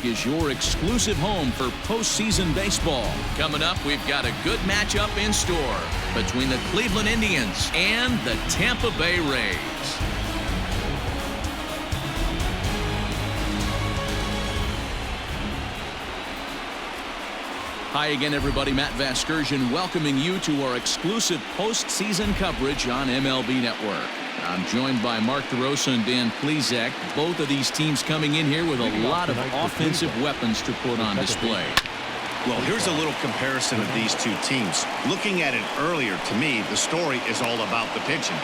Is your exclusive home for postseason baseball. Coming up, we've got a good matchup in store between the Cleveland Indians and the Tampa Bay Rays. Hi again, everybody. Matt Vasgersian welcoming you to our exclusive postseason coverage on MLB Network. I'm joined by Mark DeRosa and Dan Plezak. Both of these teams coming in here with a lot of offensive weapons to put on display. Well, here's a little comparison of these two teams. Looking at it earlier, to me, the story is all about the pitching.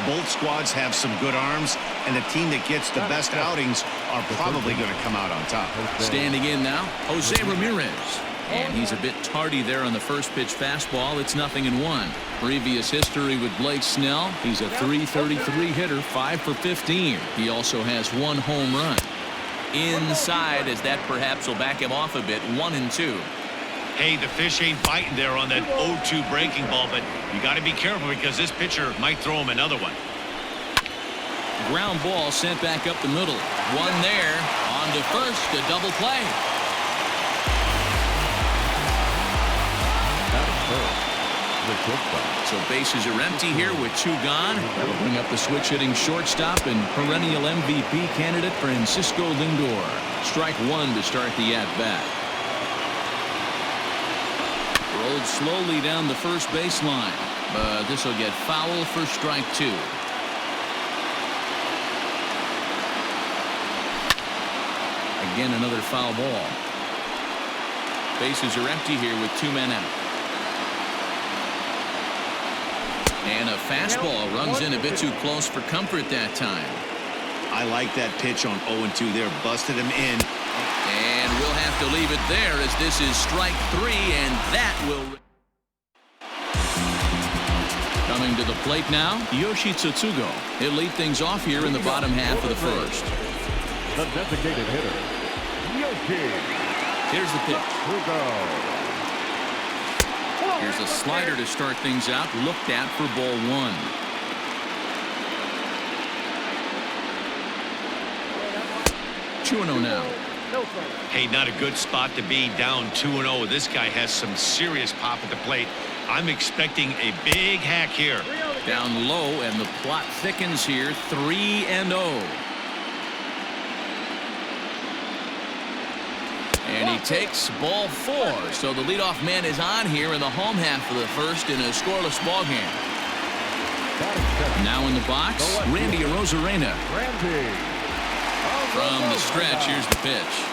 Both squads have some good arms, and the team that gets the best outings are probably going to come out on top. Standing in now, Jose Ramirez. And he's a bit tardy there on the first pitch fastball. It's 0-1. Previous history with Blake Snell. He's a .333 hitter, 5 for 15. He also has 1 home run. Inside, as that perhaps will back him off a bit, 1-2. Hey, the fish ain't biting there on that 0-2 breaking ball, but you got to be careful because this pitcher might throw him another one. Ground ball sent back up the middle. One there. On to first, a double play. So bases are empty here with 2 gone. That'll bring up the switch-hitting shortstop and perennial MVP candidate Francisco Lindor. Strike 1 to start the at-bat. Rolled slowly down the first baseline, but this will get foul for strike 2. Again, another foul ball. Bases are empty here with 2 men out. And a fastball runs in a bit too close for comfort that time. I like that pitch on 0-2 there. Busted him in. And we'll have to leave it there as this is strike 3, and that will... Coming to the plate now, Yoshi Tsutsugo. He'll lead things off here in the bottom half of the first. The designated hitter, Yoshi. Here's the pitch. Here's a slider to start things out, looked at for ball 1. Two-0 now. Hey, not a good spot to be, down 2-0. This guy has some serious pop at the plate. I'm expecting a big hack here. Down low, and the plot thickens here, 3-0. And he takes ball 4. So the leadoff man is on here in the home half of the first in a scoreless ball game. Now in the box, Randy Arozarena. From the stretch, here's the pitch.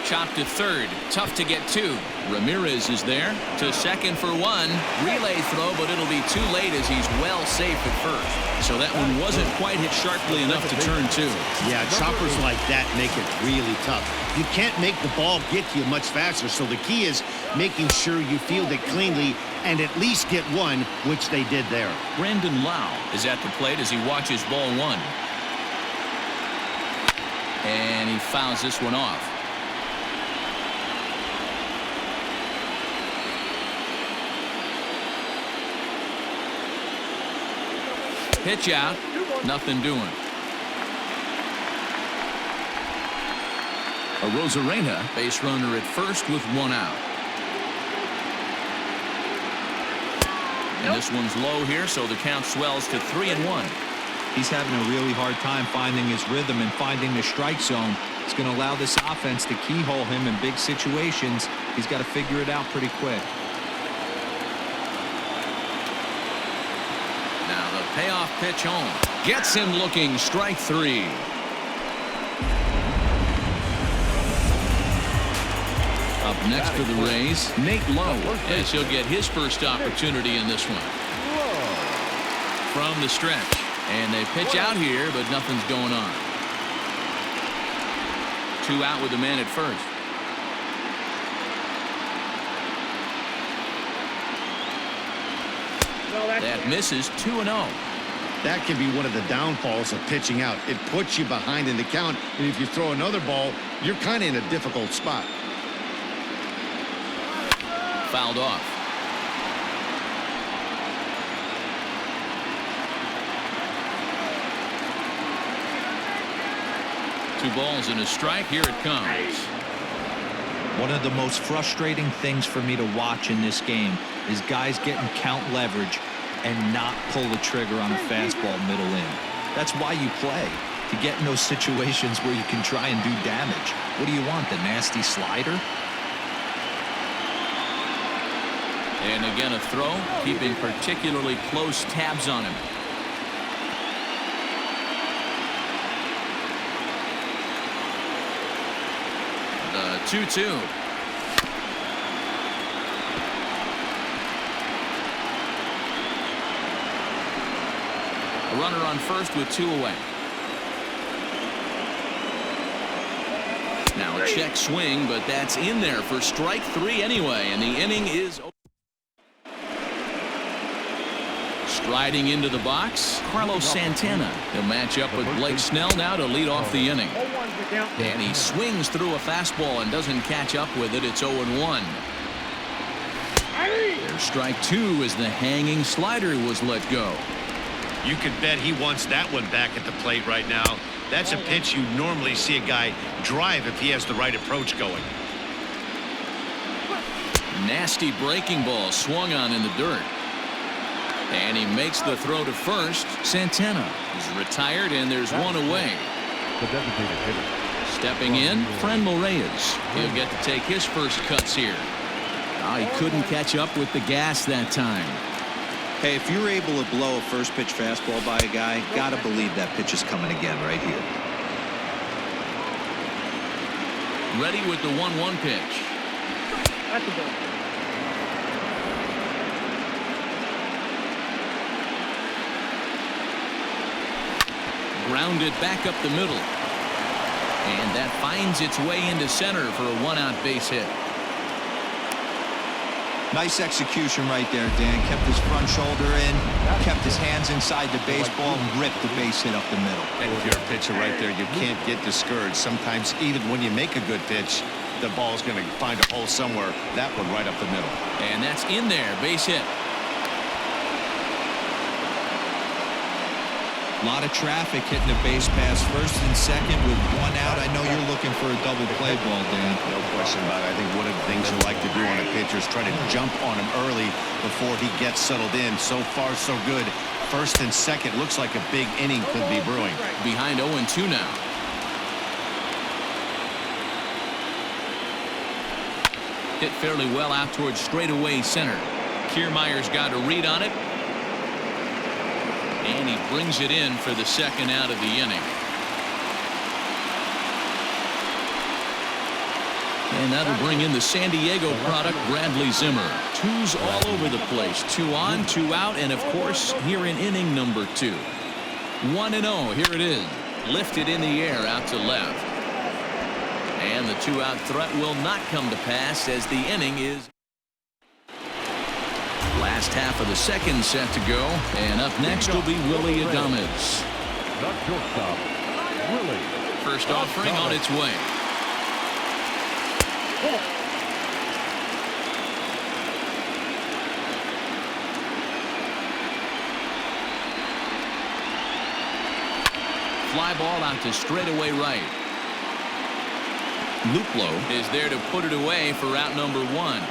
Chopped to third. Tough to get to. Ramirez is there to second for 1. Relay throw, but it'll be too late as he's well safe at first. So that one wasn't quite hit sharply enough to turn 2. Yeah, choppers like that make it really tough. You can't make the ball get to you much faster, so the key is making sure you field it cleanly and at least get 1, which they did there. Brandon Lau is at the plate as he watches ball 1. And he fouls this one off. Pitch out, nothing doing. Arozarena, base runner at first with 1 out. And this one's low here, so the count swells to 3-1. He's having a really hard time finding his rhythm and finding the strike zone. It's going to allow this offense to keyhole him in big situations. He's got to figure it out pretty quick. Payoff pitch home. Gets him looking, strike 3. Up next for the Rays, Nate Lowe, as he'll get his first opportunity in this one. From the stretch. And they pitch out here, but nothing's going on. 2 out with the man at first. That misses. 2-0. That can be one of the downfalls of pitching out. It puts you behind in the count, and if you throw another ball, you're kind of in a difficult spot. Fouled off. 2 balls and a strike. Here it comes. One of the most frustrating things for me to watch in this game is guys getting count leverage and not pull the trigger on a fastball middle in. That's why you play, to get in those situations where you can try and do damage. What do you want, the nasty slider? And again a throw, keeping particularly close tabs on him. The 2-2. A runner on first with 2 away. Now a check swing, but that's in there for strike 3 anyway, and the inning is over. Striding into the box, Carlos Santana. He'll match up with Blake Snell now to lead off the inning. And he swings through a fastball and doesn't catch up with it. It's 0-1. There's strike 2 as the hanging slider was let go. You could bet he wants that one back at the plate right now. That's a pitch you normally see a guy drive if he has the right approach going. Nasty breaking ball swung on in the dirt. And he makes the throw to first. Santana is retired, and there's 1 away. The designated hitter. Stepping in, Franmil Reyes. He'll get to take his first cuts here. He couldn't catch up with the gas that time. Hey, if you're able to blow a first pitch fastball by a guy, gotta believe that pitch is coming again right here. Ready with the 1-1 pitch. That's a ball. Grounded back up the middle. And that finds its way into center for a 1-out base hit. Nice execution right there, Dan. Kept his front shoulder in, kept his hands inside the baseball, and ripped the base hit up the middle. And if you're a pitcher right there, you can't get discouraged. Sometimes even when you make a good pitch, the ball's going to find a hole somewhere. That one right up the middle. And that's in there, base hit. A lot of traffic hitting the base pass first and second with 1 out. I know you're looking for a double play ball, Dan. No question about it. I think one of the things you like to do on a pitcher is try to jump on him early before he gets settled in. So far, so good. First and second looks like a big inning could be brewing. Behind 0-2 now. Hit fairly well out towards straightaway center. Kiermaier's got a read on it. And he brings it in for the 2nd out of the inning. And that'll bring in the San Diego product, Bradley Zimmer. 2s all over the place. 2 on, 2 out, and of course, here in inning number 2. 1-0, here it is. Lifted in the air out to left. And the 2-out threat will not come to pass as the inning is. Last half of the 2nd set to go, and up next will be Willy Adames. The shortstop, Willy. First offering on its way. Fly ball out to straightaway right. Luplow is there to put it away for out number 1.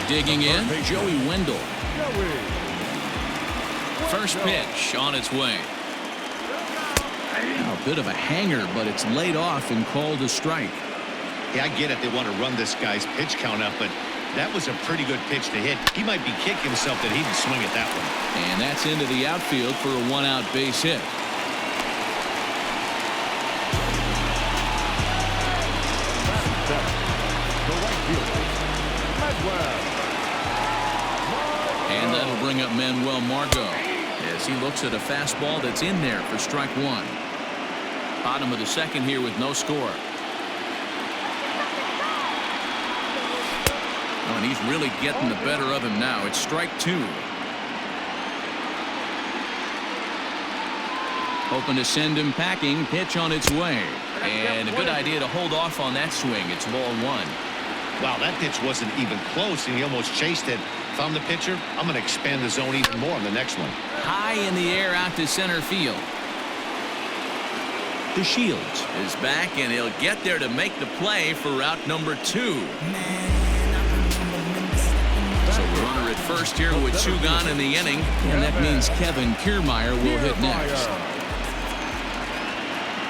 Digging in, Joey Wendell. First pitch on its way. Now, a bit of a hanger, but it's laid off and called a strike. Yeah, I get it. They want to run this guy's pitch count up, but that was a pretty good pitch to hit. He might be kicking himself that he didn't swing at that one. And that's into the outfield for a 1-out base hit. And that'll bring up Manuel Margot as he looks at a fastball that's in there for strike 1. Bottom of the 2nd here with no score. Oh, and he's really getting the better of him now. It's strike 2. Hoping to send him packing. Pitch on its way. And a good idea to hold off on that swing. It's ball 1. Wow, that pitch wasn't even close, and he almost chased it. If I'm the pitcher, I'm going to expand the zone even more on the next one. High in the air out to center field. DeShields is back, and he'll get there to make the play for route number 2. So runner at first here with 2 gone in the inning, and that means Kevin Kiermaier will hit next.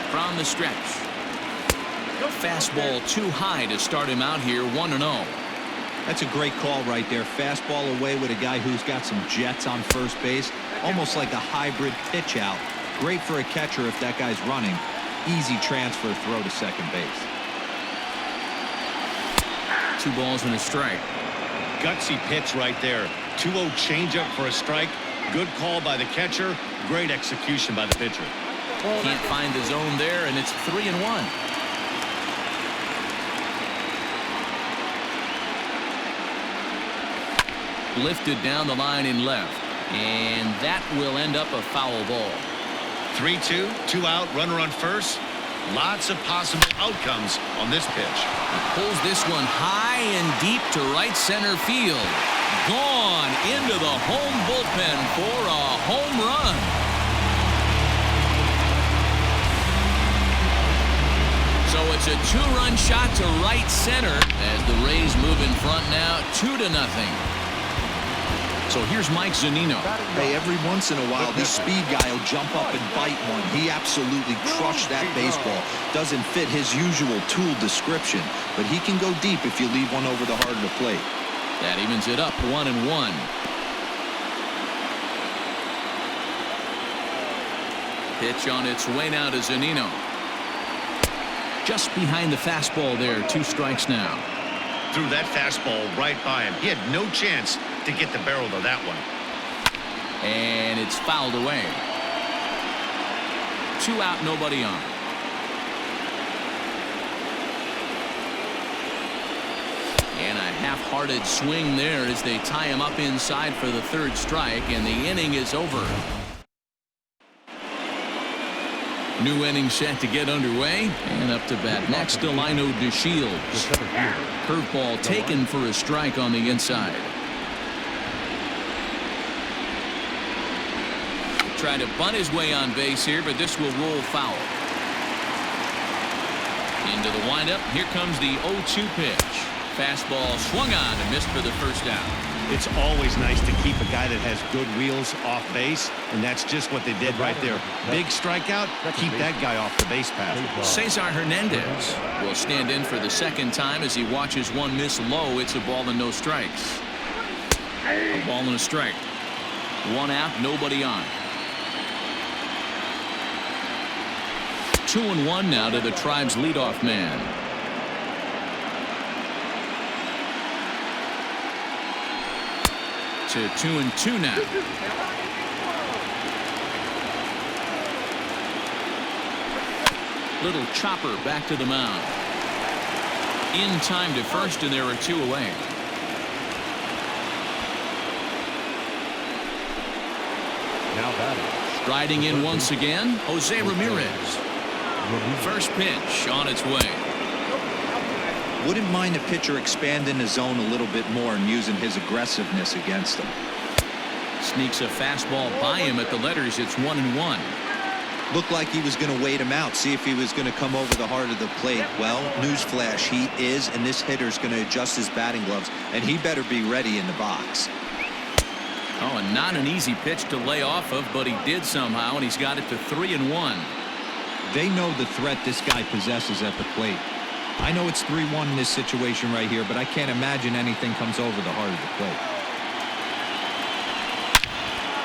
From the stretch. Fastball too high to start him out here, 1-0. That's a great call right there. Fastball away with a guy who's got some jets on first base. Almost like a hybrid pitch out. Great for a catcher if that guy's running. Easy transfer throw to second base. 2 balls and a strike. Gutsy pitch right there. 2-0 changeup for a strike. Good call by the catcher. Great execution by the pitcher. Can't find the zone there, and it's 3-1. Lifted down the line in left, and that will end up a foul ball. 3-2, 2 out, runner on first. Lots of possible outcomes on this pitch. He pulls this one high and deep to right center field. Gone into the home bullpen for a home run. So it's a 2-run shot to right center as the Rays move in front now 2-0. So here's Mike Zunino. Hey, every once in a while, this speed guy will jump up and bite one. He absolutely crushed that baseball. Doesn't fit his usual tool description, but he can go deep if you leave one over the heart of the plate. That evens it up 1-1. Pitch on its way now to Zunino. Just behind the fastball there, 2 strikes now. Threw that fastball right by him. He had no chance to get the barrel to that one. And it's fouled away. 2 out, nobody on. And a half-hearted swing there as they tie him up inside for the 3rd strike, and the inning is over. New inning set to get underway, and up to bat next, Delino DeShields. Curveball taken for a strike on the inside. Try to bunt his way on base here, but this will roll foul. Into the windup. Here comes the 0-2 pitch. Fastball swung on and missed for the first out. It's always nice to keep a guy that has good wheels off base, and that's just what they did right there. Big strikeout, keep that guy off the base path. Cesar Hernandez will stand in for the 2nd time as he watches one miss low. It's a ball and no strikes. A ball and a strike. 1 out, nobody on. 2-1 now to the Tribe's leadoff man. To 2-2 now. Little chopper back to the mound. In time to first, and there are 2 away. Now batting. Striding in once again, Jose Ramirez. First pitch on its way. Wouldn't mind a pitcher expanding the zone a little bit more and using his aggressiveness against him. Sneaks a fastball by him at the letters. It's 1-1. Looked like he was going to wait him out, see if he was going to come over the heart of the plate. Well, newsflash, he is, and this hitter's going to adjust his batting gloves, and he better be ready in the box. Oh, and not an easy pitch to lay off of, but he did somehow, and he's got it to 3-1. They know the threat this guy possesses at the plate. I know it's 3-1 in this situation right here, but I can't imagine anything comes over the heart of the plate.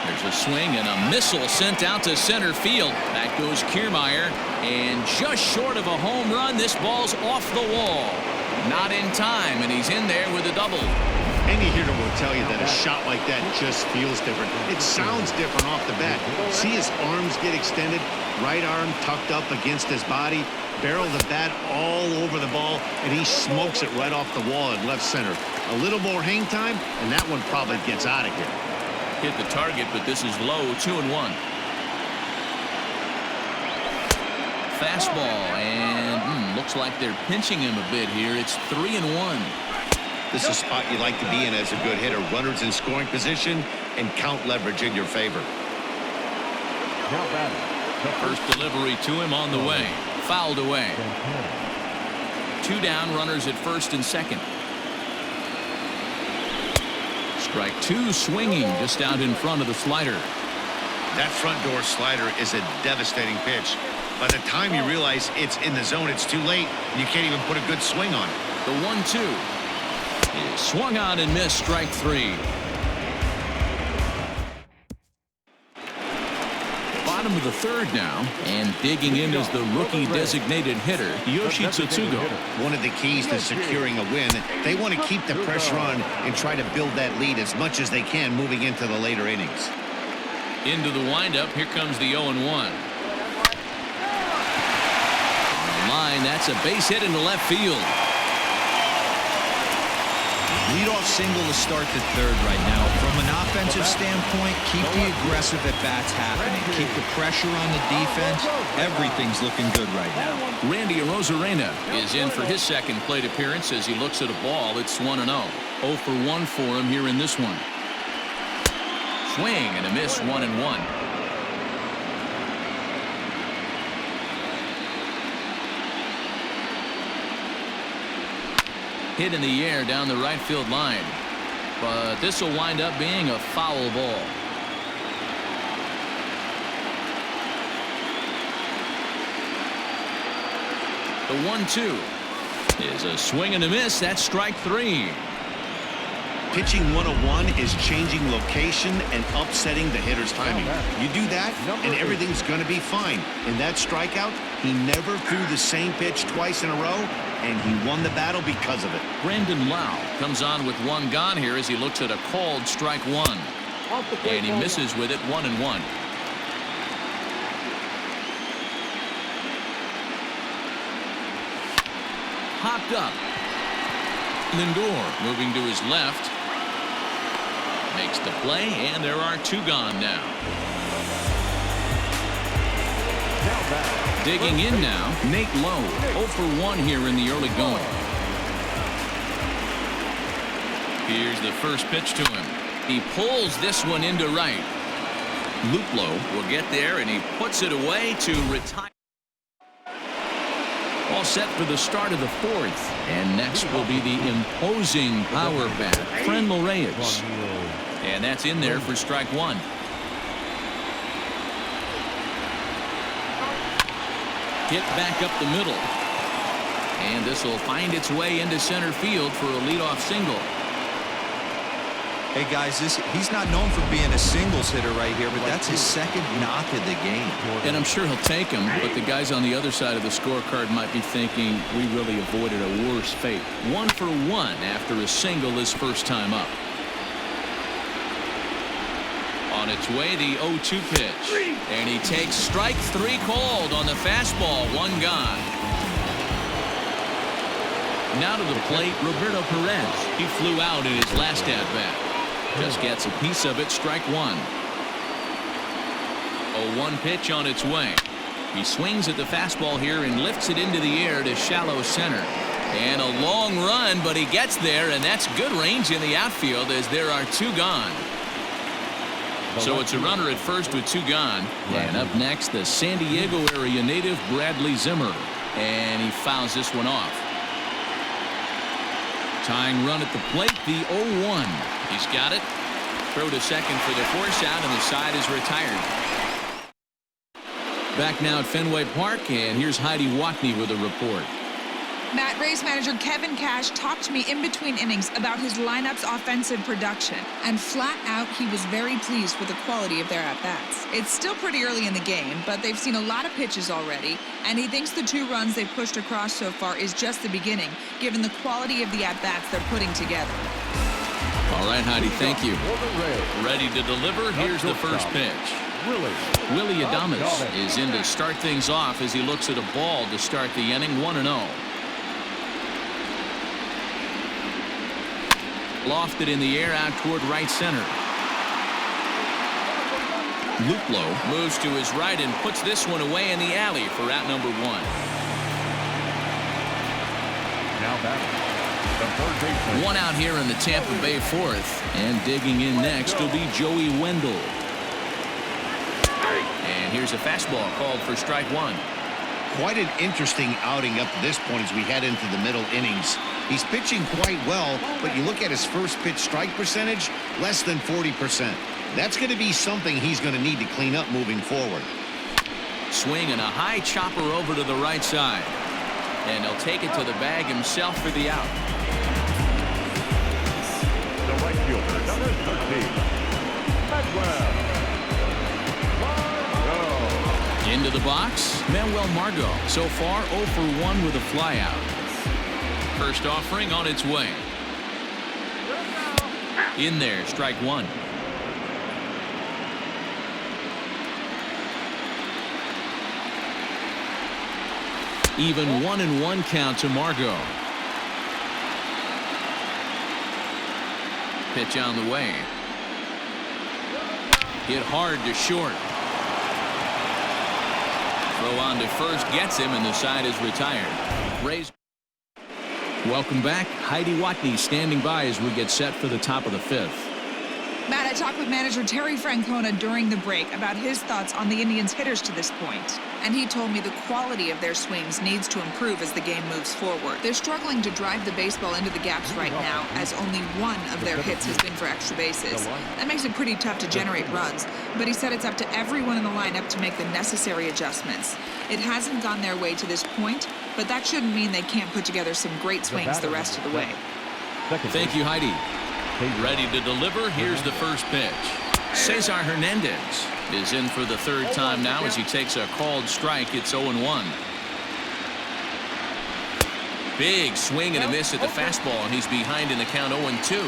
There's a swing and a missile sent out to center field. Back goes Kiermaier, and just short of a home run, this ball's off the wall. Not in time, and he's in there with a double. Any hitter will tell you that a shot like that just feels different. It sounds different off the bat. See his arms get extended, right arm tucked up against his body, barrel the bat all over the ball, and he smokes it right off the wall at left center. A little more hang time, and that one probably gets out of here. Hit the target, but this is low, 2-1. fastball, and looks like they're pinching him a bit here. It's 3-1. This is a spot you like to be in as a good hitter. Runners in scoring position and count leverage in your favor. Now batting. First delivery to him on the way. Fouled away. 2 down, runners at first and second. Strike 2, swinging just out in front of the slider. That front door slider is a devastating pitch. By the time you realize it's in the zone, it's too late. You can't even put a good swing on it. The 1-2 is swung on and missed. Strike 3. Bottom of the third now, and digging in is the rookie designated hitter, Yoshi Tsutsugo. One of the keys to securing a win, they want to keep the pressure on and try to build that lead as much as they can moving into the later innings. Into the windup, here comes the 0-1. On the line, that's a base hit into left field. Leadoff single to start the third right now. From an offensive standpoint, keep the aggressive at-bats happening. Keep the pressure on the defense. Everything's looking good right now. Randy Arozarena is in for his second plate appearance as he looks at a ball. It's 1-0. 0 for 1 for him here in this one. Swing and a miss, 1-1. Hit in the air down the right field line, but this will wind up being a foul ball. The 1-2 is a swing and a miss. That's strike 3. Pitching 101 is changing location and upsetting the hitter's timing. You do that, and everything's going to be fine. In that strikeout, he never threw the same pitch twice in a row, and he won the battle because of it. Brandon Lau comes on with 1 gone here as he looks at a called strike 1. And he misses with it, 1-1. Hopped up. Lindor moving to his left. Makes the play, and there are 2 gone now. Digging in now, Nate Lowe, 0 for 1 here in the early going. Here's the first pitch to him. He pulls this one into right. Luplow will get there, and he puts it away to retire. All set for the start of the 4th. And next will be the imposing power bat, Frenlo Reyes. And that's in there for strike 1. Hit back up the middle. And this will find its way into center field for a leadoff single. Hey guys, he's not known for being a singles hitter right here, but that's his second knock of the game. And I'm sure he'll take him, but the guys on the other side of the scorecard might be thinking we really avoided a worse fate. 1 for 1 after a single his first time up. On its way, the 0-2 pitch. And he takes strike 3 called on the fastball. 1 gone. Now to the plate, Roberto Perez. He flew out in his last at-bat. Just gets a piece of it, strike 1. 0-1 pitch on its way. He swings at the fastball here and lifts it into the air to shallow center. And a long run, but he gets there, and that's good range in the outfield as there are 2 gone. So it's a runner at first with 2 gone. And up next, the San Diego area native Bradley Zimmer. And he fouls this one off. Tying run at the plate, the 0-1. He's got it. Throw to second for the force out, and the side is retired. Back now at Fenway Park, and here's Heidi Watney with a report. Matt, Rays manager Kevin Cash talked to me in between innings about his lineup's offensive production, and flat out he was very pleased with the quality of their at-bats. It's still pretty early in the game, but they've seen a lot of pitches already, and he thinks the 2 runs they've pushed across so far is just the beginning, given the quality of the at-bats they're putting together. All right, Heidi, thank you. Ready to deliver. Here's the first pitch. Willie Adames is in to start things off as he looks at a ball to start the inning. 1-0. Lofted in the air out toward right center. Luplow moves to his right and puts this one away in the alley for out number 1. Now batting, the third baseman. One out here in the Tampa Bay 4th. And digging in next will be Joey Wendell. And here's a fastball called for strike 1. Quite an interesting outing up to this point as we head into the middle innings. He's pitching quite well, but you look at his first pitch strike percentage, less than 40%. That's going to be something he's going to need to clean up moving forward. Swing and a high chopper over to the right side. And he'll take it to the bag himself for the out. The right fielder, number 13, Manuel Margot. Into the box, Manuel Margot. So far 0 for 1 with a flyout. First offering on its way. In there, strike 1. Even 1-1 count to Margot. Pitch on the way. Hit hard to short. Throw on to first gets him, and the side is retired. Rays. Welcome back. Heidi Watney standing by as we get set for the top of the 5th. Matt, I talked with manager Terry Francona during the break about his thoughts on the Indians' hitters to this point. And he told me the quality of their swings needs to improve as the game moves forward. They're struggling to drive the baseball into the gaps right now, as only one of their hits has been for extra bases. That makes it pretty tough to generate runs, but he said it's up to everyone in the lineup to make the necessary adjustments. It hasn't gone their way to this point, but that shouldn't mean they can't put together some great swings the rest of the way. Thank you, Heidi. Ready to deliver. Here's the first pitch. Cesar Hernandez is in for the 3rd time now as he takes a called strike. It's 0-1. Big swing and a miss at the fastball, and he's behind in the count 0-2.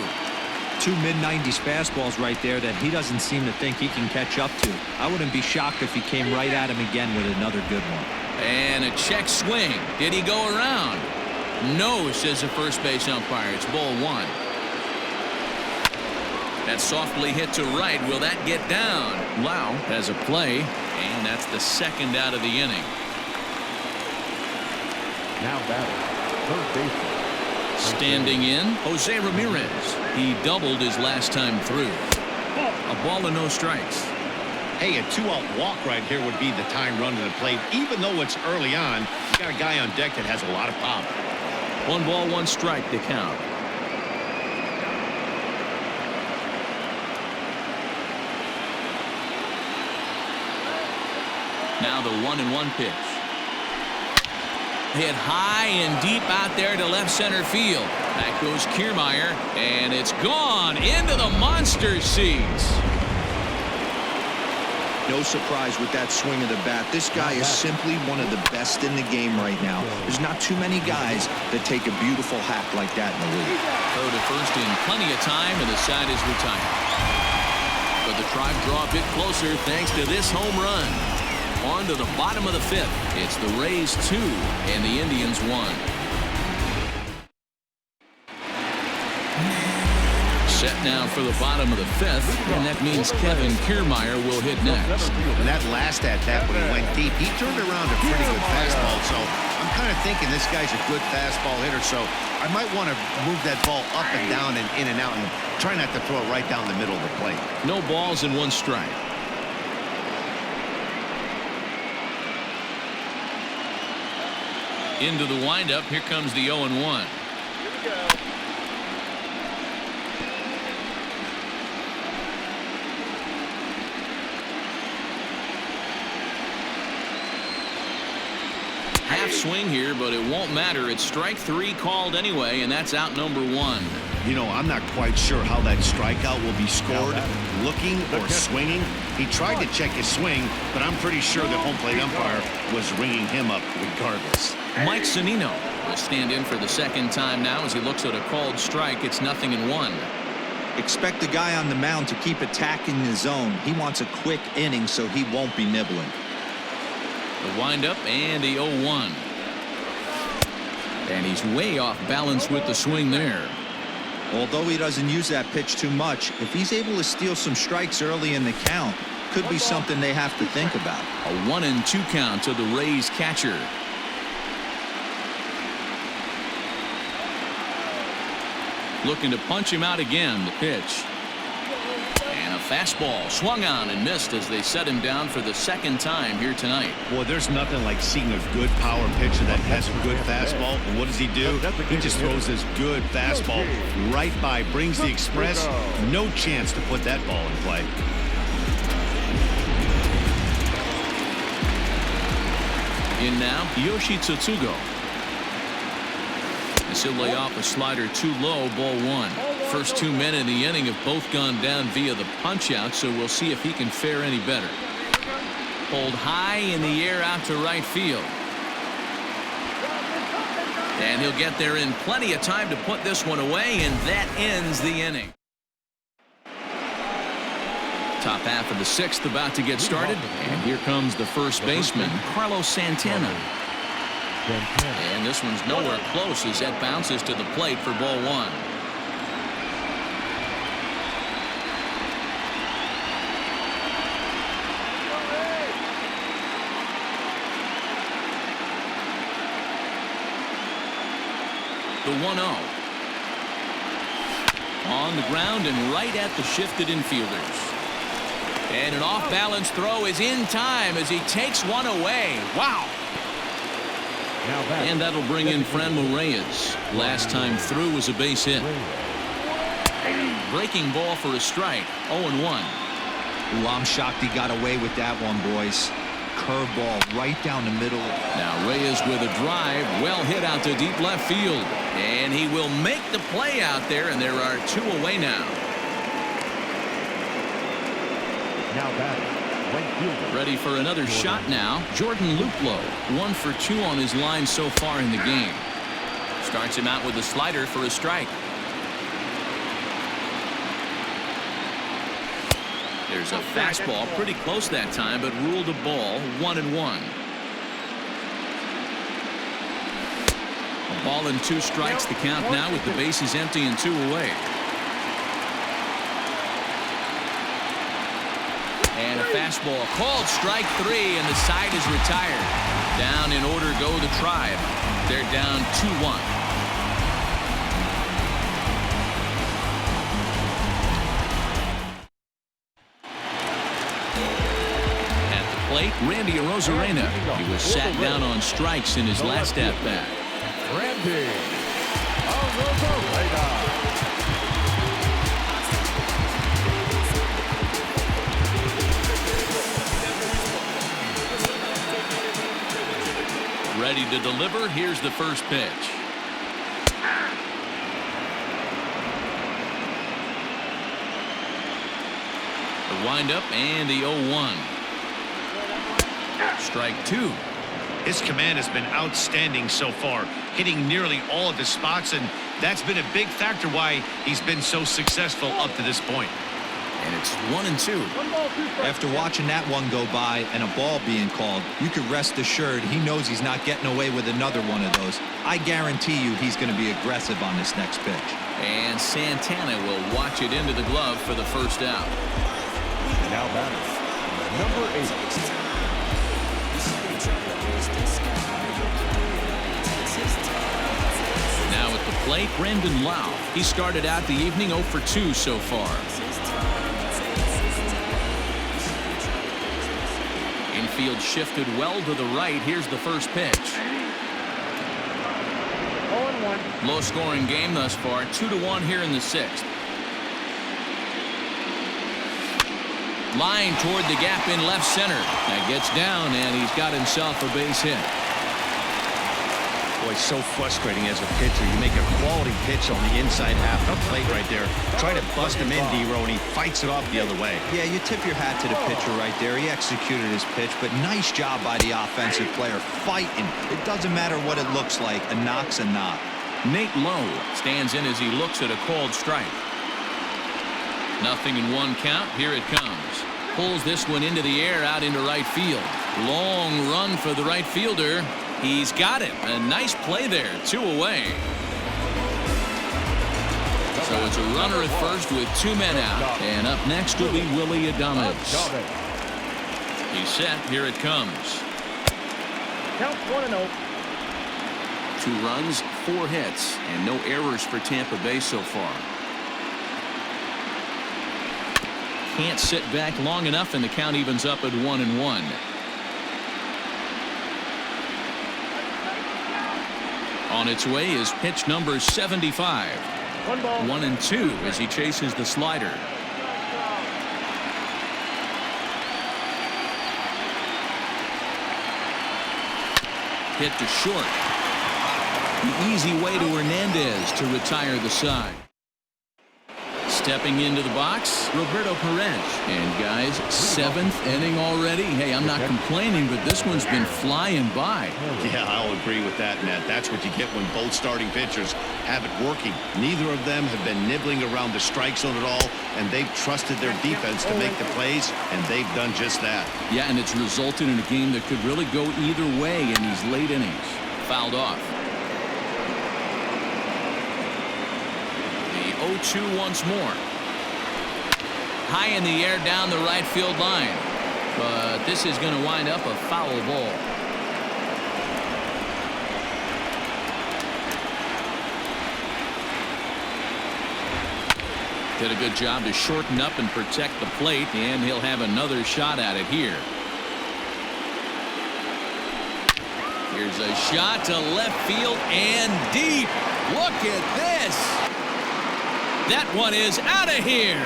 2 mid-90s fastballs right there that he doesn't seem to think he can catch up to. I wouldn't be shocked if he came right at him again with another good one. And a check swing. Did he go around? No, says the first base umpire. It's ball 1. That softly hit to right. Will that get down? Lau has a play, and that's the 2nd out of the inning. Now batting, third baseman. Standing in, Jose Ramirez. He doubled his last time through. A ball and no strikes. Hey, a 2-out walk right here would be the time run to the plate. Even though it's early on, you got a guy on deck that has a lot of pop. 1 ball, 1 strike to count. Now the 1-1 pitch. Hit high and deep out there to left center field. Back goes Kiermaier, and it's gone into the monster seats. No surprise with that swing of the bat. This guy is simply one of the best in the game right now. There's not too many guys that take a beautiful hack like that in the league. Throw to first in plenty of time, and the side is retired. But the Tribe draw a bit closer thanks to this home run. On to the bottom of the 5th. It's the Rays 2 and the Indians 1. Set now for the bottom of the 5th, and that means Kevin Kiermaier will hit next. And that last at-bat when he went deep, he turned around a pretty good fastball. So I'm kind of thinking this guy's a good fastball hitter, so I might want to move that ball up and down and in and out and try not to throw it right down the middle of the plate. No balls and 1 strike. Into the windup. Here comes the 0-1. Half swing here, but it won't matter. It's strike 3 called anyway, and that's out number 1. You know, I'm not quite sure how that strikeout will be scored, looking or swinging. He tried to check his swing, but I'm pretty sure the home plate umpire was ringing him up regardless. Mike Zunino will stand in for the 2nd time now as he looks at a called strike. It's 0-1. Expect the guy on the mound to keep attacking the zone. He wants a quick inning so he won't be nibbling. The windup and the 0-1. And he's way off balance with the swing there. Although he doesn't use that pitch too much, if he's able to steal some strikes early in the count, could be something they have to think about. A 1-2 count to the Rays catcher. Looking to punch him out again. The pitch. And a fastball swung on and missed as they set him down for the second time here tonight. Well, there's nothing like seeing a good power pitcher that has a good fastball. And what does he do? He just throws this good fastball right by, brings the express. No chance to put that ball in play. In now, Yoshi Tsutsugo. As he'll lay off a slider too low, ball one. First 2 men in the inning have both gone down via the punch-out, so we'll see if he can fare any better. Pulled high in the air out to right field. And he'll get there in plenty of time to put this one away, and that ends the inning. Top half of the sixth about to get started, and here comes the first baseman, Carlos Santana. And this one's nowhere close as that bounces to the plate for ball one. The 1-0. On the ground and right at the shifted infielders. And an off-balance throw is in time as he takes one away. Wow. And that'll bring in Franmil Reyes. Last time through was a base hit. Breaking ball for a strike. 0-1. Ooh, I'm shocked he got away with that one, boys. Curveball right down the middle. Now Reyes with a drive. Well hit out to deep left field. And he will make the play out there, and there are two away now. Now batting, right fielder. Ready for another shot now. Jordan Luplow, 1 for 2 on his line so far in the game. Starts him out with a slider for a strike. There's a fastball pretty close that time, but ruled a ball. 1-1. A ball and 2 strikes the count now with the bases empty and 2 away. And a fastball called strike 3, and the side is retired. Down in order go the Tribe. They're down 2-1. At the plate, Randy Arozarena. He was sat down on strikes in his last at-bat. Randy Arozarena. Ready to deliver. Here's the first pitch. The windup and the 0-1. Strike 2. His command has been outstanding so far, hitting nearly all of his spots, and that's been a big factor why he's been so successful up to this point. And it's 1-2. After watching that one go by and a ball being called, you can rest assured he knows he's not getting away with another one of those. I guarantee you he's going to be aggressive on this next pitch. And Santana will watch it into the glove for the first out. Now batting, number 8. Now at the plate, Brandon Lau. He started out the evening 0 for 2 so far. Infield shifted well to the right. Here's the first pitch. 0-1. Low scoring game thus far. 2-1 here in the 6th. Line toward the gap in left center. That gets down, and he's got himself a base hit. Boy, it's so frustrating as a pitcher. You make a quality pitch on the inside half of the plate right there. Try to bust him in, D-Row, and he fights it off the other way. Yeah, you tip your hat to the pitcher right there. He executed his pitch, but nice job by the offensive player fighting. It doesn't matter what it looks like. A knock's a knock. Nate Lowe stands in as he looks at a called strike. 0-1 count. Here it comes. Pulls this one into the air out into right field. Long run for the right fielder. He's got it. A nice play there. 2 away. So it's a runner at first with 2 men out. And up next will be Willie Adames. He's set. Here it comes. Count 1-0. 2 runs, 4 hits, and no errors for Tampa Bay so far. Can't sit back long enough, and the count evens up at 1-1. On its way is pitch number 75. 1-2 as he chases the slider. Hit to short. The easy way to Hernandez to retire the side. Stepping into the box, Roberto Perez. And guys, 7th inning already. Hey, I'm not complaining, but this one's been flying by. Yeah, I'll agree with that, Matt. That's what you get when both starting pitchers have it working. Neither of them have been nibbling around the strike zone at all, and they've trusted their defense to make the plays, and they've done just that. Yeah, and it's resulted in a game that could really go either way in these late innings. Fouled off. 0-2 once more. High in the air down the right field line. But this is going to wind up a foul ball. Did a good job to shorten up and protect the plate, and he'll have another shot at it here. Here's a shot to left field and deep. Look at this. That one is out of here.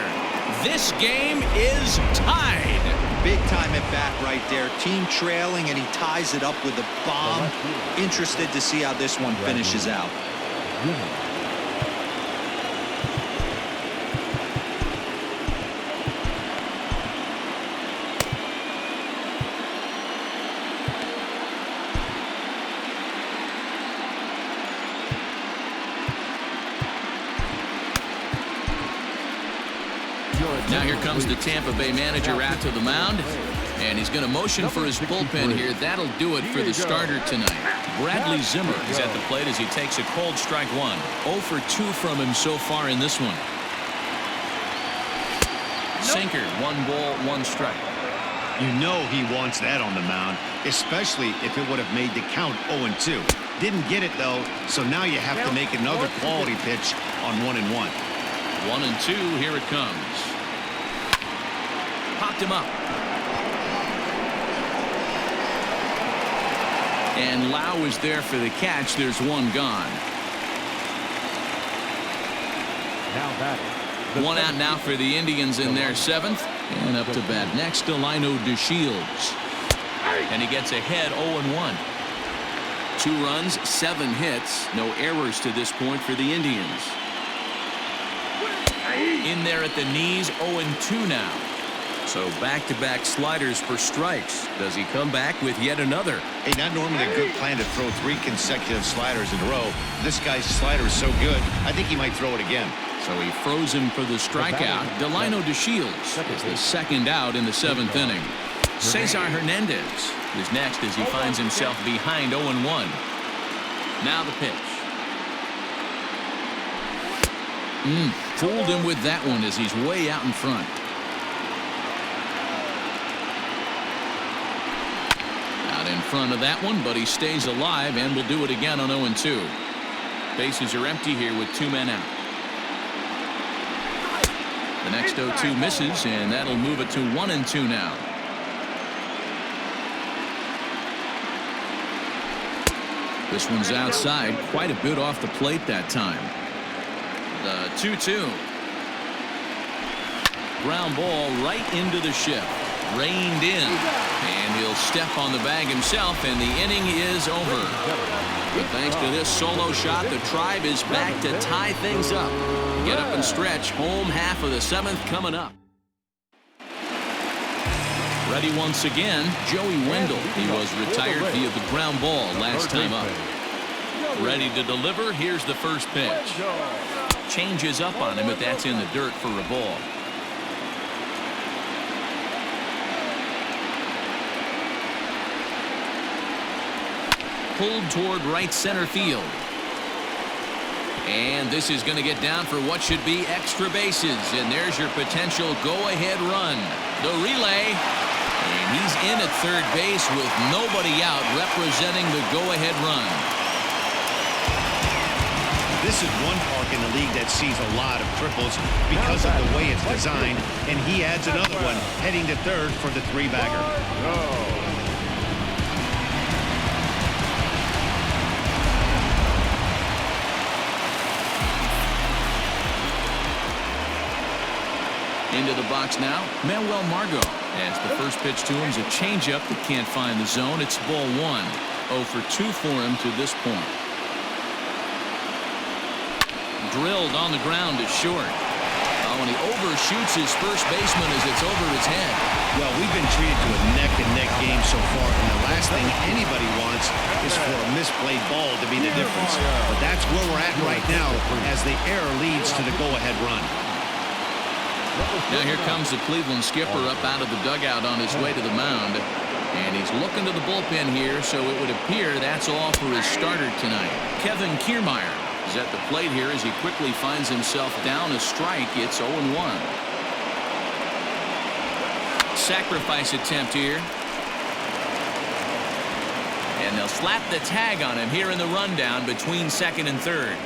This game is tied. Big time at bat right there. Team trailing, and he ties it up with a bomb. Interested to see how this one finishes out. Now here comes the Tampa Bay manager out to the mound, and he's going to motion for his bullpen here. That'll do it for the starter tonight. Bradley Zimmer is at the plate as he takes a cold strike one. 0 for 2 from him so far in this one. Sinker, 1 ball, 1 strike. You know he wants that on the mound, especially if it would have made the count 0-2. Didn't get it, though, so now you have to make another quality pitch on 1-1. 1-2, here it comes. Popped him up. And Lau is there for the catch. There's 1 gone. Now batting. 1 out now for the Indians in their 7th. And up to bat next, Delino DeShields. And he gets ahead 0-1. 2 runs, 7 hits. No errors to this point for the Indians. In there at the knees, 0-2 now. So back-to-back sliders for strikes. Does he come back with yet another? Hey, not normally a good plan to throw 3 consecutive sliders in a row. This guy's slider is so good, I think he might throw it again. So he froze him for the strikeout. Delino DeShields is the 2nd out in the 7th inning. Cesar Hernandez is next as he finds himself behind 0-1. Now the pitch. Fooled him with that one as he's way out in front. Out in front of that one, but he stays alive and will do it again on 0-2. Bases are empty here with 2 men out. The next 0-2 misses, and that'll move it to 1-2 now. This one's outside, quite a bit off the plate that time. The 2-2. Ground ball right into the shift. Reined in. And he'll step on the bag himself, and the inning is over. But thanks to this solo shot, the Tribe is back to tie things up. Get up and stretch. Home half of the 7th coming up. Ready once again, Joey Wendell. He was retired via the ground ball last time up. Ready to deliver. Here's the first pitch. Changes up on him, but that's in the dirt for a ball. Pulled toward right center field. And this is going to get down for what should be extra bases. And there's your potential go-ahead run. The relay. And he's in at third base with nobody out, representing the go-ahead run. This is one park in the league that sees a lot of triples because of the way it's designed, and he adds another one heading to third for the three-bagger. Into the box now, Manuel Margot. As the first pitch to him is a changeup that can't find the zone. It's ball one. 0 for 2 for him to this point. Drilled on the ground to short. Oh, and he overshoots his first baseman as it's over his head. Well, we've been treated to a neck-and-neck game so far, and the last thing anybody wants is for a misplayed ball to be the difference. But that's where we're at right now as the error leads to the go-ahead run. Now here comes the Cleveland skipper up out of the dugout on his way to the mound. And he's looking to the bullpen here, so it would appear that's all for his starter tonight. Kevin Kiermaier is at the plate here as he quickly finds himself down a strike. It's 0-1. Sacrifice attempt here. And they'll slap the tag on him here in the rundown between second and third.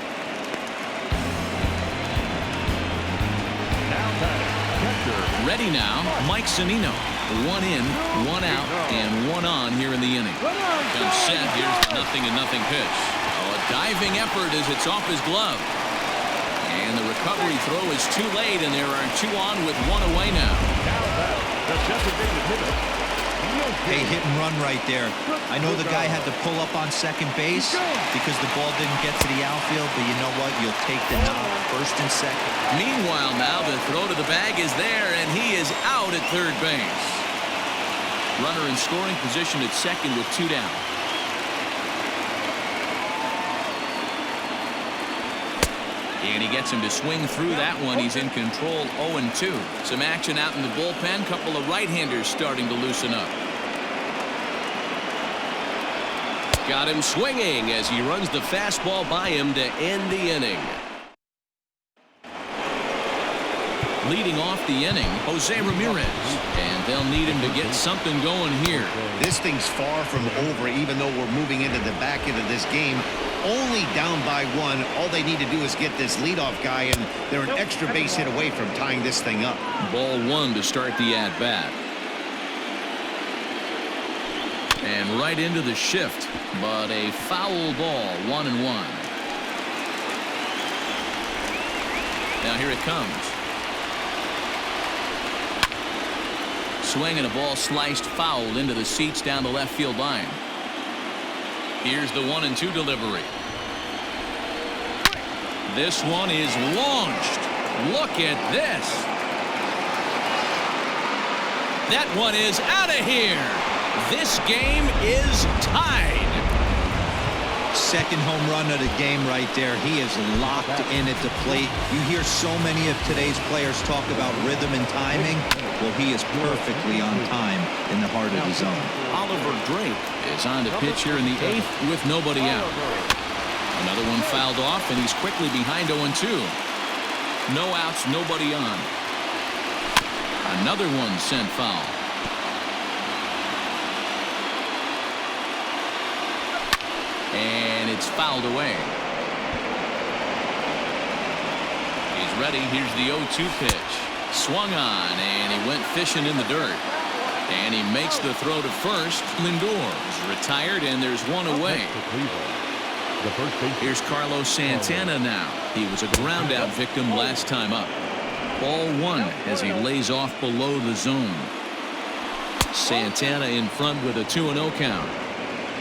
Ready now, Mike Zunino. 1 in, 1 out, and 1 on here in the inning. Comes set. Here's the 0-0 pitch. Oh, a diving effort as it's off his glove. And the recovery throw is too late, and there are 2 on with 1 away now. Hey, hit and run right there. I know the guy had to pull up on second base because the ball didn't get to the outfield, but you know what? You'll take the knock first and second. Meanwhile, now the throw to the bag is there, and he is out at third base. Runner in scoring position at second with 2 down. And he gets him to swing through that one. He's in control, 0-2. Some action out in the bullpen. Couple of right-handers starting to loosen up. Got him swinging as he runs the fastball by him to end the inning. Leading off the inning, Jose Ramirez. And they'll need him to get something going here. This thing's far from over, even though we're moving into the back end of this game. Only down by 1. All they need to do is get this leadoff guy, and they're an extra base hit away from tying this thing up. Ball 1 to start the at-bat. And right into the shift, but a foul ball, 1-1. Now here it comes. Swing and a ball sliced foul into the seats down the left field line. Here's the 1-2 delivery. This one is launched. Look at this. That one is out of here. This game is tied. Second home run of the game right there. He is locked in at the plate. You hear so many of today's players talk about rhythm and timing. Well, he is perfectly on time in the heart of the zone. Oliver Drake is on to pitch here in the 8th with nobody out. Another one fouled off, and he's quickly behind 0-2. No outs, nobody on. Another one sent foul. And it's fouled away. He's ready. Here's the 0-2 pitch. Swung on, and he went fishing in the dirt. And he makes the throw to first. Lindor is retired, and there's 1 away. Here's Carlos Santana now. He was a ground-out victim last time up. Ball 1 as he lays off below the zone. Santana in front with a 2-0 count.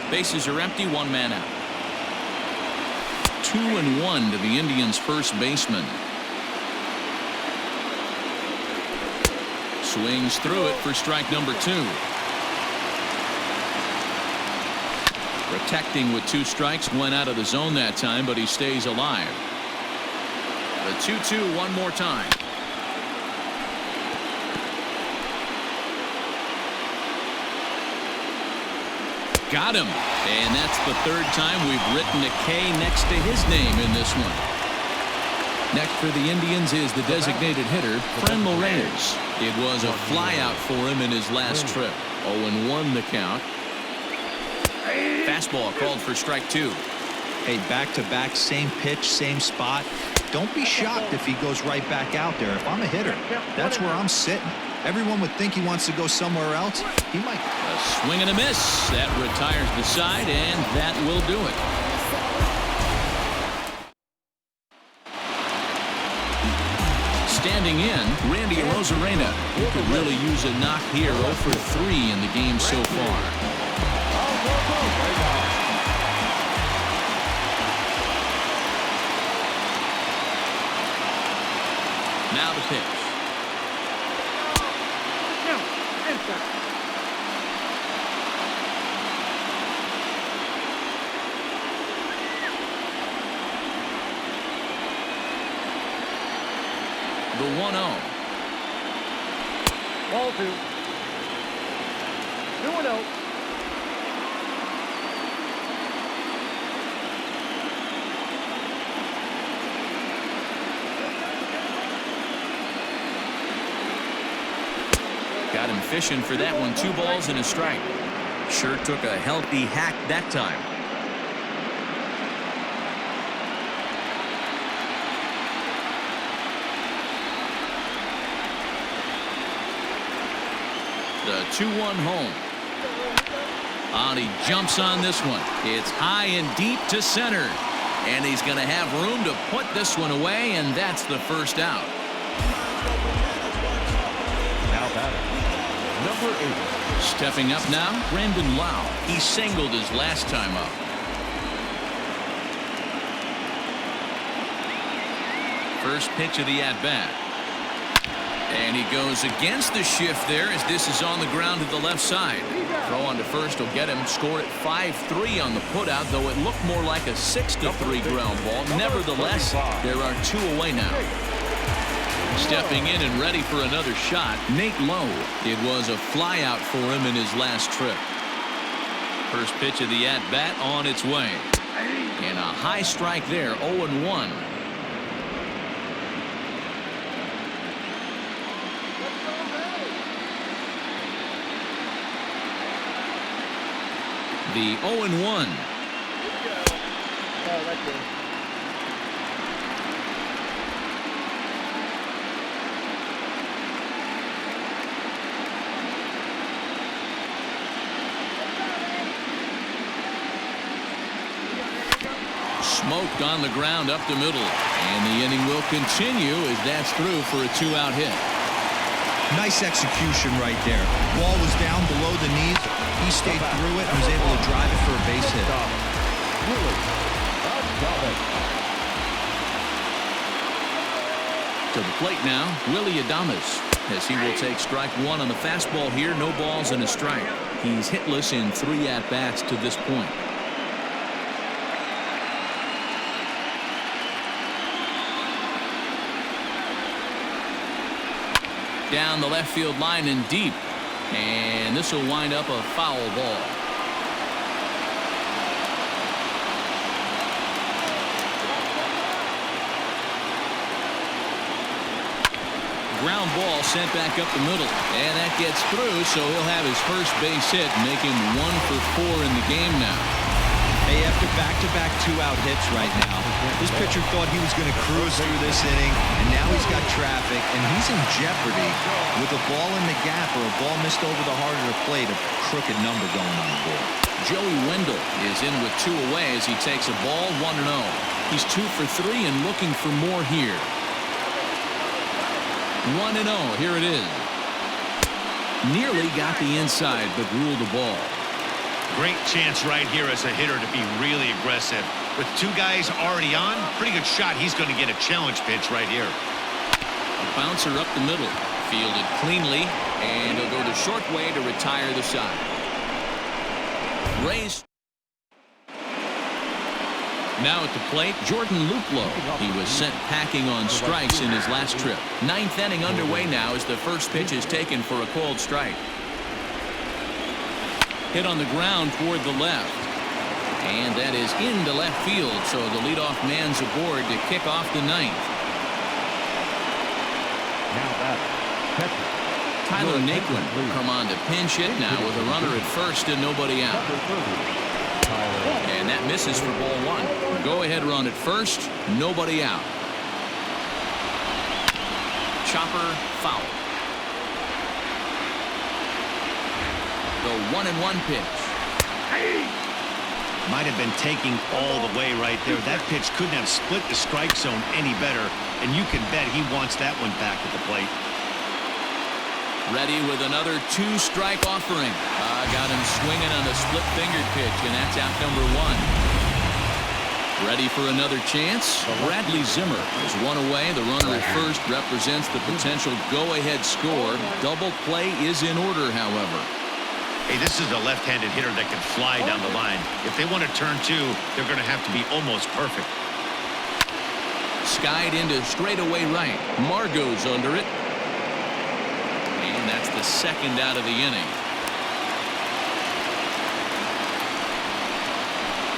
Bases are empty, 1 man out. 2-1 to the Indians' first baseman. Swings through it for strike number 2. Protecting with 2 strikes, went out of the zone that time, but he stays alive. The 2-2 one more time. Got him. And that's the 3rd time we've written a K next to his name in this one. Next for the Indians is the designated hitter, Fran Reyes. It was a flyout for him in his last trip. 0-1 the count. Fastball called for strike 2. Hey, back-to-back, same pitch, same spot. Don't be shocked if he goes right back out there. If I'm a hitter, that's where I'm sitting. Everyone would think he wants to go somewhere else. He might. A swing and a miss. That retires the side, and that will do it. Standing in, Randy Arozarena, who could really use a knock here. 0 for 3 in the game so far. Now the pitch. The 1-0. Ball 2. 2-0. Got him fishing for that one. 2 balls and a strike. Sure took a healthy hack that time. The 2-1 home. And he jumps on this one. It's high and deep to center. And he's going to have room to put this one away, and that's the first out. Now batting, number 8. Stepping up now, Brandon Lau. He singled his last time up. First pitch of the at-bat. And he goes against the shift there as this is on the ground to the left side. Throw on to first will get him. Score at 5-3 on the putout, though it looked more like a 6-3 ground ball. Nevertheless, there are 2 away now. Stepping in and ready for another shot, Nate Lowe. It was a flyout for him in his last trip. First pitch of the at-bat on its way. And a high strike there, 0-1. The 0-1. Oh, that's good. Smoked on the ground up the middle. And the inning will continue as that's through for a 2-out hit. Nice execution right there. Ball was down below the knees. He stayed through it and was able to drive it for a base hit. To the plate now, Willie Adames, as he will take strike 1 on the fastball here. No balls and a strike. He's hitless in 3 at-bats to this point. Down the left field line and deep. And this will wind up a foul ball. Ground ball sent back up the middle. And that gets through, so he'll have his first base hit, make him 1 for 4 in the game now. Hey, after back-to-back 2-out hits right now, this pitcher thought he was going to cruise through this inning, and now he's got traffic, and he's in jeopardy with a ball in the gap or a ball missed over the heart of the plate, a crooked number going on the board. Joey Wendell is in with 2 away as he takes a ball 1-0. He's 2 for 3 and looking for more here. 1-0, here it is. Nearly got the inside, but ruled the ball. Great chance right here as a hitter to be really aggressive. With 2 guys already on, pretty good shot. He's going to get a challenge pitch right here. A bouncer up the middle. Fielded cleanly, and he'll go the short way to retire the side. Rays. Now at the plate, Jordan Luplow. He was sent packing on strikes in his last trip. 9th inning underway now as the first pitch is taken for a called strike. Hit on the ground toward the left. And that is into left field, so the leadoff man's aboard to kick off the 9th. Now that catcher, Tyler Naquin will come on to pinch hit now with a runner at first and nobody out. And that misses for ball one. Go-ahead run at first, nobody out. Chopper foul. The 1-1 pitch. Might have been taking all the way right there. That pitch couldn't have split the strike zone any better, and you can bet he wants that one back at the plate. Ready with another two-strike offering. Got him swinging on a split-fingered pitch, and that's out number one. Ready for another chance? Bradley Zimmer is one away. The runner at first represents the potential go-ahead score. Double play is in order, however. Hey, this is a left-handed hitter that can fly down the line. If they want to turn two, they're going to have to be almost perfect. Skied into straightaway right. Margot's under it. And that's the second out of the inning.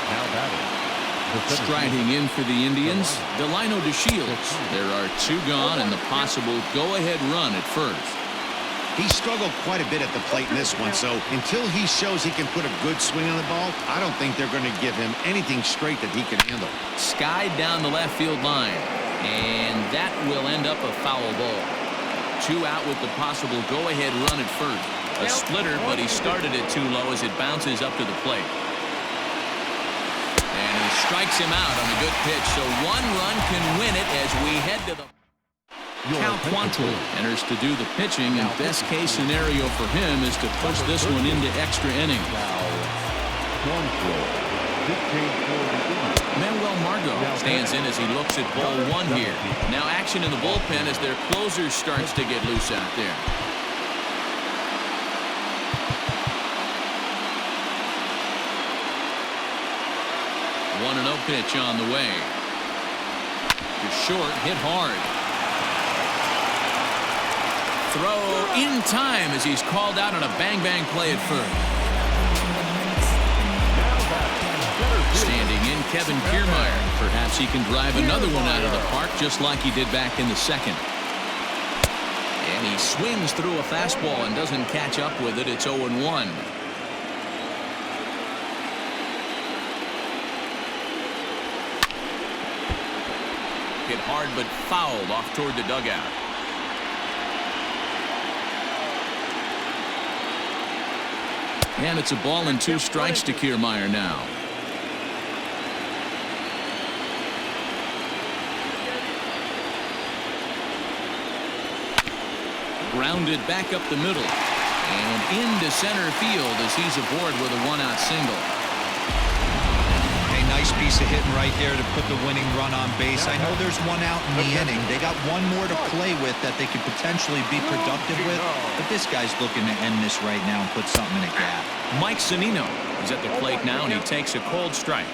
Now batting. Striding in for the Indians, Delino DeShields. There are two gone and the possible go-ahead run at first. He struggled quite a bit at the plate in this one, so until he shows he can put a good swing on the ball, I don't think they're going to give him anything straight that he can handle. Skied down the left field line, and that will end up a foul ball. Two out with the possible go-ahead run at first. A splitter, but he started it too low as it bounces up to the plate. And he strikes him out on a good pitch, so one run can win it as we head to the... Cal Quantrill enters to do the pitching, and best case scenario for him is to push this one into extra innings. Manuel Margot stands in as he looks at ball one here. Now action in the bullpen as their closer starts to get loose out there. One and 0 pitch on the way. You're short, hit hard. Throw in time as he's called out on a bang-bang play at first. Standing in, Kevin Kiermaier. Perhaps he can drive another one out of the park just like he did back in the second. And he swings through a fastball and doesn't catch up with it. It's 0-1. Hit hard but fouled off toward the dugout. And it's a ball and two strikes to Kiermaier now. Grounded back up the middle. And into center field as he's aboard with a one-out single. A nice piece of hitting right there to put the winning run on base. I know there's one out in the inning. They got one more to play with that they could potentially be productive with. But this guy's looking to end this right now and put something in a gap. Mike Zunino is at the plate now, and he takes a cold strike.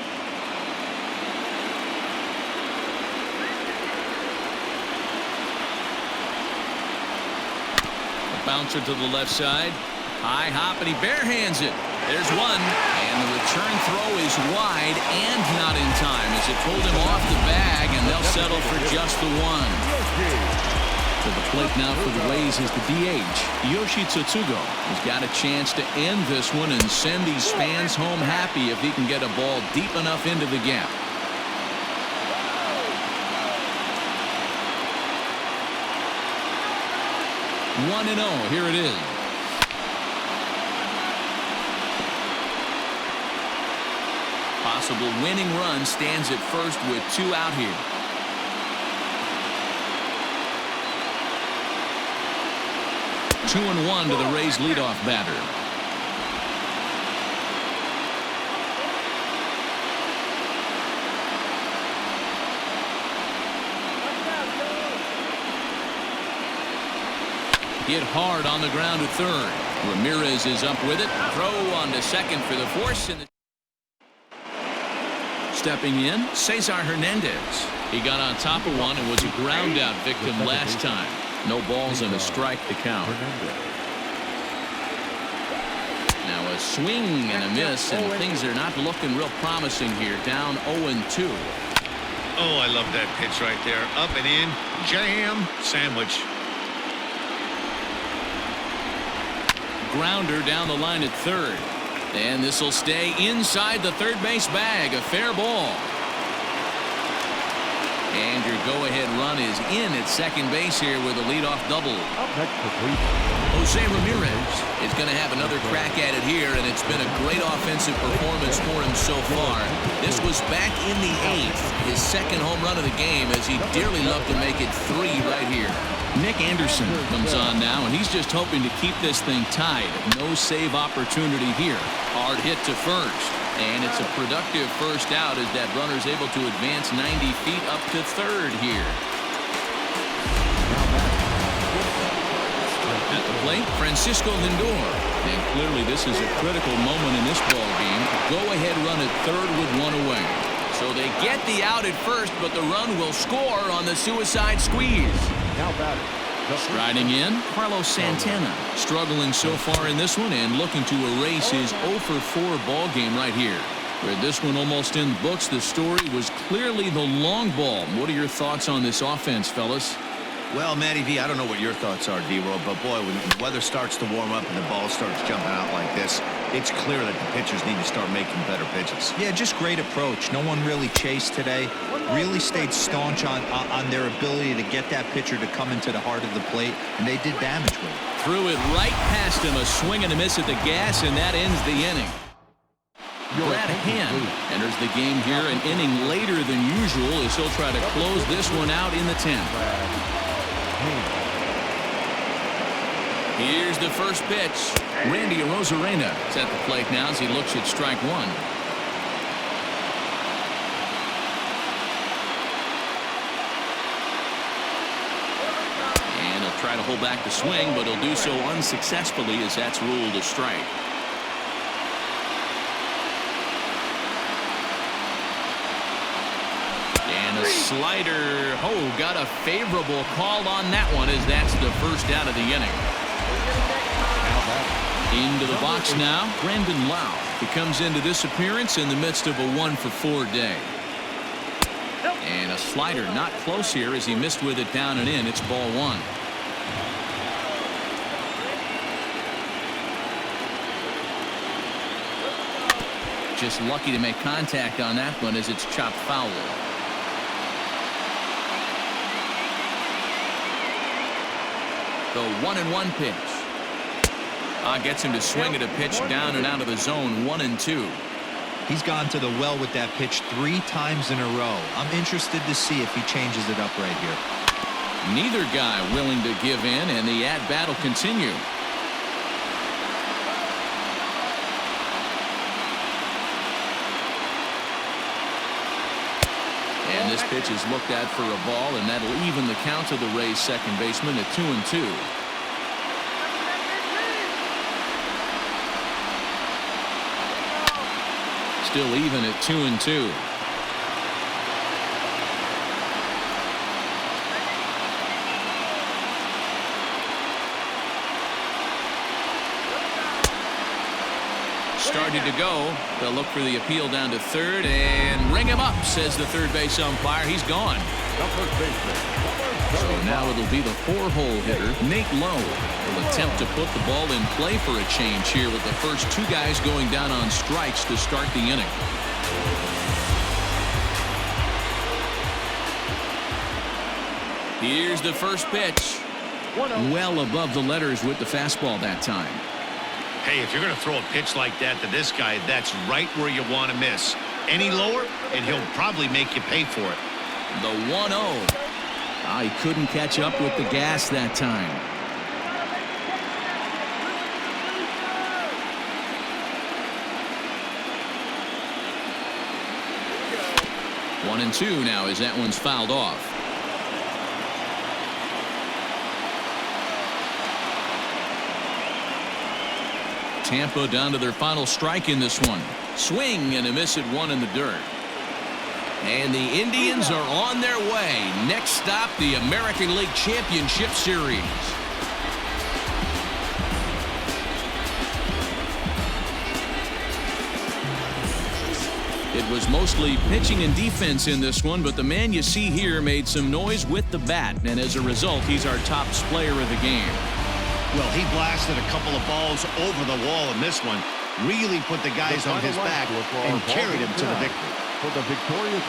A bouncer to the left side. High hop, and he barehands it. There's one, and the return throw is wide and not in time as it pulled him off the bag, and they'll settle for just the one. To the plate now for the Rays is the DH. Yoshi Tsutsugo has got a chance to end this one and send these fans home happy if he can get a ball deep enough into the gap. One and 0. Here it is. Possible winning run stands at first with two out here. Two and one to the Rays leadoff batter. Hit hard on the ground at third. Ramirez is up with it. Throw on to second for the force. Stepping in, Cesar Hernandez. He got on top of one and was a ground out victim last time. No balls and a strike to count. Now a swing and a miss, and things are not looking real promising here. Down 0-2. Oh, I love that pitch right there. Up and in. Jam. Sandwich. grounder down the line at third. And this will stay inside the third base bag. A fair ball. And your go-ahead run is in at second base here with a leadoff double. Up next for Cleveland. Jose Ramirez is going to have another crack at it here, and it's been a great offensive performance for him so far. This was back in the 8th, his second home run of the game, as he'd dearly love to make it 3 right here. Nick Anderson comes on now, and he's just hoping to keep this thing tied. No save opportunity here. Hard hit to first. And it's a productive first out as that runner's able to advance 90 feet up to third here. At the plate, Francisco Lindor. And clearly this is a critical moment in this ball game. Go-ahead run at third with one away. So they get the out at first, but the run will score on the suicide squeeze. Now batting. Striding in, Carlos Santana. Struggling so far in this one and looking to erase his 0 for 4 ball game right here. With this one almost in the books, the story was clearly the long ball. What are your thoughts on this offense, fellas? Well, Matty V, I don't know what your thoughts are, D-Roll, but boy, when the weather starts to warm up and the ball starts jumping out like this, it's clear that the pitchers need to start making better pitches. Yeah, just great approach. No one really chased today. Really stayed staunch on their ability to get that pitcher to come into the heart of the plate, and they did damage with it. Threw it right past him, a swing and a miss at the gas, and that ends the inning. Brad Hand enters the game here an inning later than usual as he'll try to close this one out in the 10th. Here's the first pitch. Randy Arozarena is at the plate now as he looks at strike one. And he'll try to hold back the swing, but he'll do so unsuccessfully as that's ruled a strike. And a slider. Oh, got a favorable call on that one as that's the first out of the inning. Into the box now, Brandon Lau. He comes into this appearance in the midst of a 1 for 4 day. And a slider not close here as he missed with it down and in. It's ball 1. Just lucky to make contact on that one as it's chopped foul. The 1-1 pitch. Gets him to swing at a pitch down and out of the zone. 1-2. He's gone to the well with that pitch 3 times in a row. I'm interested to see if he changes it up right here. Neither guy willing to give in, and the at-bat will continue. And this pitch is looked at for a ball, and that'll even the count to the Rays' second baseman at 2-2. Still even at 2-2. Started to go. They'll look for the appeal down to third and ring him up, says the third base umpire. He's gone. So now it'll be the 4-hole hitter, Nate Lowe, will attempt to put the ball in play for a change here with the first 2 guys going down on strikes to start the inning. Here's the first pitch. Well above the letters with the fastball that time. Hey, if you're going to throw a pitch like that to this guy, that's right where you want to miss. Any lower, and he'll probably make you pay for it. The 1-0. He couldn't catch up with the gas that time. One and 2 now as that one's fouled off. Tampa down to their final strike in this one. Swing and a miss at 1 in the dirt. And the Indians are on their way. Next stop, the American League Championship Series. It was mostly pitching and defense in this one, but the man you see here made some noise with the bat, and as a result, he's our top player of the game. Well, he blasted a couple of balls over the wall in this one. Really put the guys on his back and carried him to the victory. For the victorious